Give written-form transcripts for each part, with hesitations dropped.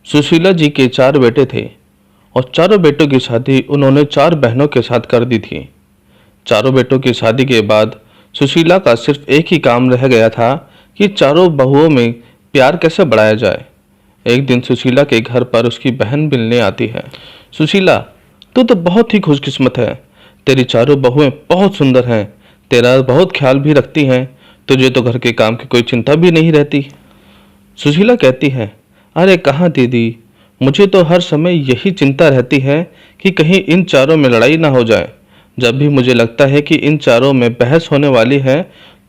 सुशीला जी के 4 बेटे थे और चारों बेटों की शादी उन्होंने 4 बहनों के साथ कर दी थी। चारों बेटों की शादी के बाद सुशीला का सिर्फ एक ही काम रह गया था कि चारों बहुओं में प्यार कैसे बढ़ाया जाए। एक दिन सुशीला के घर पर उसकी बहन मिलने आती है। सुशीला, तू तो बहुत ही खुशकिस्मत है। तेरी चारों बहुएं बहुत सुंदर हैं, तेरा बहुत ख्याल भी रखती हैं। तुझे तो घर के काम की कोई चिंता भी नहीं रहती। सुशीला कहती है, अरे कहाँ दीदी, मुझे तो हर समय यही चिंता रहती है कि कहीं इन चारों में लड़ाई ना हो जाए। जब भी मुझे लगता है कि इन चारों में बहस होने वाली है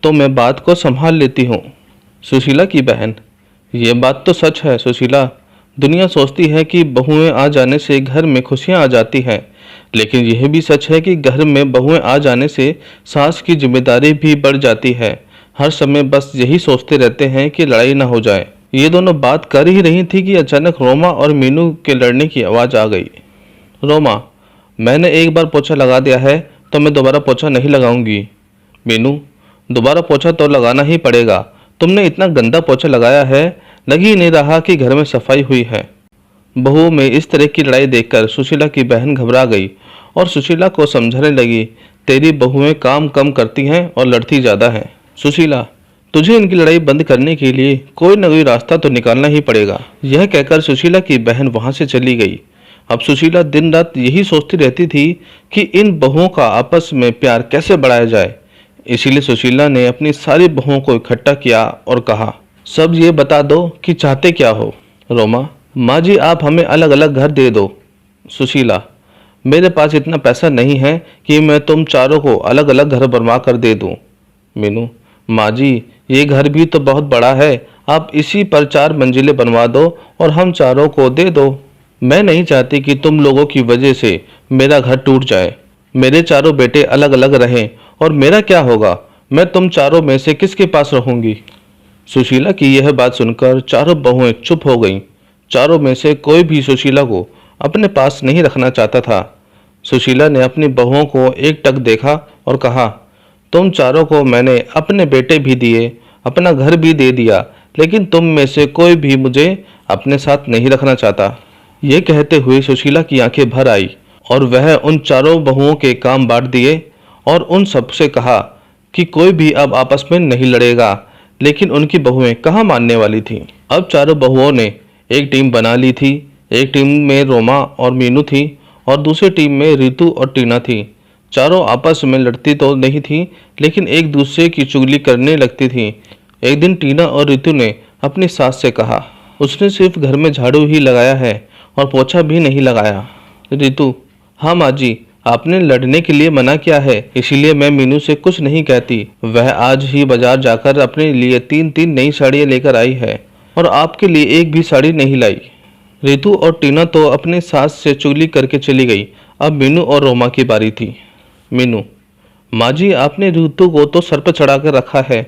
तो मैं बात को संभाल लेती हूँ। सुशीला की बहन, ये बात तो सच है सुशीला। दुनिया सोचती है कि बहुएं आ जाने से घर में खुशियां आ जाती हैं, लेकिन यह भी सच है कि घर में बहुएं आ जाने से सास की जिम्मेदारी भी बढ़ जाती है। हर समय बस यही सोचते रहते हैं कि लड़ाई ना हो जाए। ये दोनों बात कर ही रही थी कि अचानक रोमा और मीनू के लड़ने की आवाज़ आ गई। रोमा, मैंने एक बार पोछा लगा दिया है तो मैं दोबारा पोछा नहीं लगाऊंगी। मीनू, दोबारा पोछा तो लगाना ही पड़ेगा। तुमने इतना गंदा पोछा लगाया है, लग ही नहीं रहा कि घर में सफाई हुई है। बहू में इस तरह की लड़ाई देखकर सुशीला की बहन घबरा गई और सुशीला को समझाने लगी, तेरी बहुएं काम कम करती हैं और लड़ती ज़्यादा हैं। सुशीला, तुझे इनकी लड़ाई बंद करने के लिए कोई न कोई रास्ता तो निकालना ही पड़ेगा। यह कहकर सुशीला की बहन वहां से चली गई। अब सुशीला दिन रात यही सोचती रहती थी कि इन बहुओं का आपस में प्यार कैसे बढ़ाया जाए। इसीलिए सुशीला ने अपनी सारी बहुओं को इकट्ठा किया और कहा, सब ये बता दो कि चाहते क्या हो। रोमा, माँ जी आप हमें अलग अलग घर दे दो। सुशीला, मेरे पास इतना पैसा नहीं है कि मैं तुम चारों को अलग अलग घर बनवा कर दे दूं। मीनू, माँ जी ये घर भी तो बहुत बड़ा है, आप इसी पर 4 मंजिलें बनवा दो और हम चारों को दे दो। मैं नहीं चाहती कि तुम लोगों की वजह से मेरा घर टूट जाए। मेरे चारों बेटे अलग अलग रहें और मेरा क्या होगा? मैं तुम चारों में से किसके पास रहूंगी? सुशीला की यह बात सुनकर चारों बहुएं चुप हो गईं। चारों में से कोई भी सुशीला को अपने पास नहीं रखना चाहता था। सुशीला ने अपनी बहुओं को एक टक देखा और कहा, तुम चारों को मैंने अपने बेटे भी दिए, अपना घर भी दे दिया, लेकिन तुम में से कोई भी मुझे अपने साथ नहीं रखना चाहता। ये कहते हुए सुशीला की आंखें भर आई और वह उन चारों बहुओं के काम बांट दिए और उन सबसे कहा कि कोई भी अब आपस में नहीं लड़ेगा। लेकिन उनकी बहुएं कहाँ मानने वाली थीं। अब चारों बहुओं ने एक टीम बना ली थी। एक टीम में रोमा और मीनू थी और दूसरी टीम में रितु और टीना थी। चारों आपस में लड़ती तो नहीं थी, लेकिन एक दूसरे की चुगली करने लगती थी। एक दिन टीना और रितु ने अपनी सास से कहा, उसने सिर्फ घर में झाड़ू ही लगाया है और पोछा भी नहीं लगाया। रितु, हाँ माँ जी, आपने लड़ने के लिए मना किया है, इसीलिए मैं मीनू से कुछ नहीं कहती। वह आज ही बाजार जाकर अपने लिए 3-3 नई साड़ियाँ लेकर आई है और आपके लिए एक भी साड़ी नहीं लाई। रितु और टीना तो अपने सास से चुगली करके चली गई। अब मीनू और रोमा की बारी थी। मीनू, माँ जी आपने रितु को तो सर पर चढ़ा कर रखा है,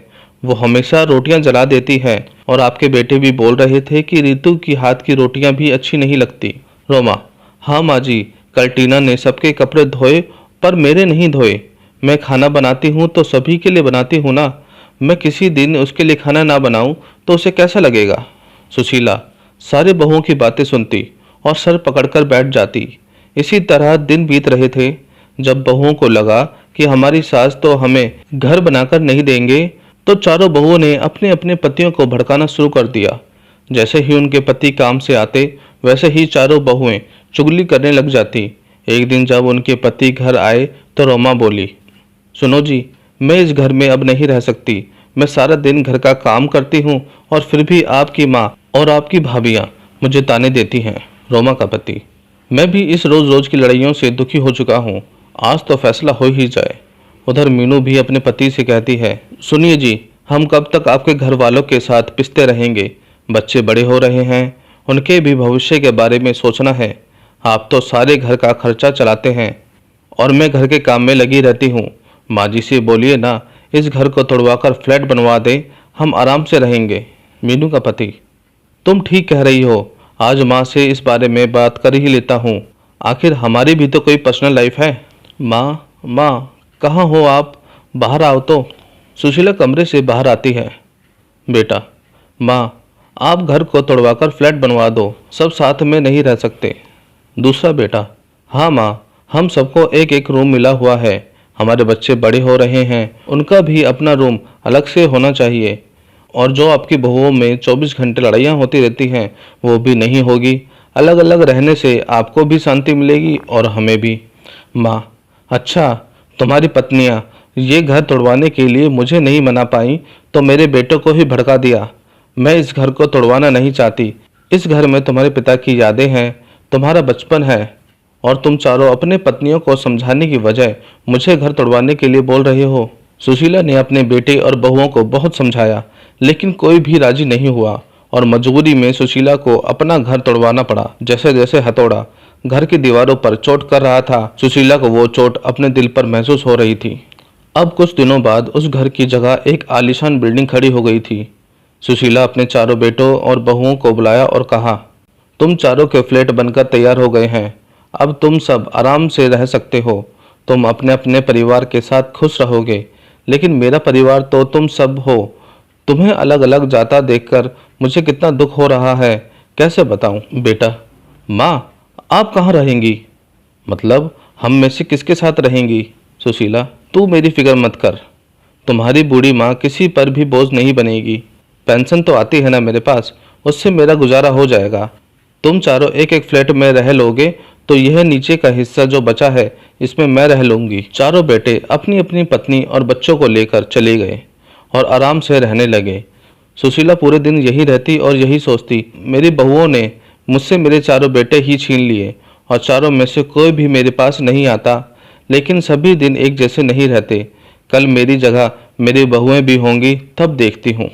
वो हमेशा रोटियां जला देती है और आपके बेटे भी बोल रहे थे कि रितु की हाथ की रोटियां भी अच्छी नहीं लगती। रोमा, हाँ माँ जी, कल टीना ने सबके कपड़े धोए पर मेरे नहीं धोए। मैं खाना बनाती हूँ तो सभी के लिए बनाती हूँ ना। मैं किसी दिन उसके लिए खाना ना बनाऊँ तो उसे कैसा लगेगा? सुशीला सारे बहुओं की बातें सुनती और सर पकड़कर बैठ जाती। इसी तरह दिन बीत रहे थे। जब बहुओं को लगा कि हमारी सास तो हमें घर बनाकर नहीं देंगे, तो चारों बहुओं ने अपने अपने पतियों को भड़काना शुरू कर दिया। जैसे ही उनके पति काम से आते, वैसे ही चारों बहुएं चुगली करने लग जाती। एक दिन जब उनके पति घर आए तो रोमा बोली, सुनो जी, मैं इस घर में अब नहीं रह सकती। मैं सारा दिन घर का काम करती हूँ और फिर भी आपकी माँ और आपकी भाभियाँ मुझे ताने देती हैं। रोमा का पति, मैं भी इस रोज रोज की लड़ाइयों से दुखी हो चुका हूँ, आज तो फैसला हो ही जाए। उधर मीनू भी अपने पति से कहती है, सुनिए जी, हम कब तक आपके घर वालों के साथ पिसते रहेंगे? बच्चे बड़े हो रहे हैं, उनके भी भविष्य के बारे में सोचना है। आप तो सारे घर का खर्चा चलाते हैं और मैं घर के काम में लगी रहती हूँ। माँ जी से बोलिए ना, इस घर को तोड़वाकर फ्लैट बनवा दें, हम आराम से रहेंगे। मीनू का पति, तुम ठीक कह रही हो, आज माँ से इस बारे में बात कर ही लेता हूँ। आखिर हमारी भी तो कोई पर्सनल लाइफ है। माँ कहाँ हो आप? बाहर आओ तो। सुशीला कमरे से बाहर आती है। बेटा, माँ आप घर को तोड़वाकर फ्लैट बनवा दो, सब साथ में नहीं रह सकते। दूसरा बेटा, हाँ माँ, हम सबको एक एक रूम मिला हुआ है। हमारे बच्चे बड़े हो रहे हैं, उनका भी अपना रूम अलग से होना चाहिए। और जो आपकी बहुओं में 24 घंटे लड़ाइयाँ होती रहती हैं, वो भी नहीं होगी। अलग अलग रहने से आपको भी शांति मिलेगी और हमें भी। माँ, अच्छा, तुम्हारी पत्नियाँ ये घर तोड़वाने के लिए मुझे नहीं मना पाई तो मेरे बेटों को ही भड़का दिया। मैं इस घर को तोड़वाना नहीं चाहती। इस घर में तुम्हारे पिता की यादें हैं, तुम्हारा बचपन है, और तुम चारों अपने पत्नियों को समझाने की बजाय मुझे घर तोड़वाने के लिए बोल रहे हो। सुशीला ने अपने बेटे और बहुओं को बहुत समझाया, लेकिन कोई भी राजी नहीं हुआ और मजबूरी में सुशीला को अपना घर तोड़वाना पड़ा। जैसे जैसे हथौड़ा घर की दीवारों पर चोट कर रहा था, सुशीला को वो चोट अपने दिल पर महसूस हो रही थी। अब कुछ दिनों बाद उस घर की जगह एक आलीशान बिल्डिंग खड़ी हो गई थी। सुशीला अपने चारों बेटों और बहुओं को बुलाया और कहा, तुम चारों के फ्लैट बनकर तैयार हो गए हैं। अब तुम सब आराम से रह सकते हो। तुम अपने अपने परिवार के साथ खुश रहोगे, लेकिन मेरा परिवार तो तुम सब हो। तुम्हें अलग अलग जाता देखकर मुझे कितना दुख हो रहा है, कैसे बताऊं बेटा। माँ, आप कहाँ रहेंगी? मतलब हम में से किसके साथ रहेंगी? सुशीला, तू मेरी फिक्र मत कर। तुम्हारी बूढ़ी माँ किसी पर भी बोझ नहीं बनेगी। पेंशन तो आती है ना मेरे पास, उससे मेरा गुजारा हो जाएगा। तुम चारों एक एक फ्लैट में रह लोगे तो यह नीचे का हिस्सा जो बचा है इसमें मैं रह लूंगी। चारों बेटे अपनी अपनी पत्नी और बच्चों को लेकर चले गए और आराम से रहने लगे। सुशीला पूरे दिन यही रहती और यही सोचती, मेरी बहुओं ने मुझसे मेरे चारों बेटे ही छीन लिए और चारों में से कोई भी मेरे पास नहीं आता। लेकिन सभी दिन एक जैसे नहीं रहते। कल मेरी जगह मेरी बहुएं भी होंगी, तब देखती हूँ।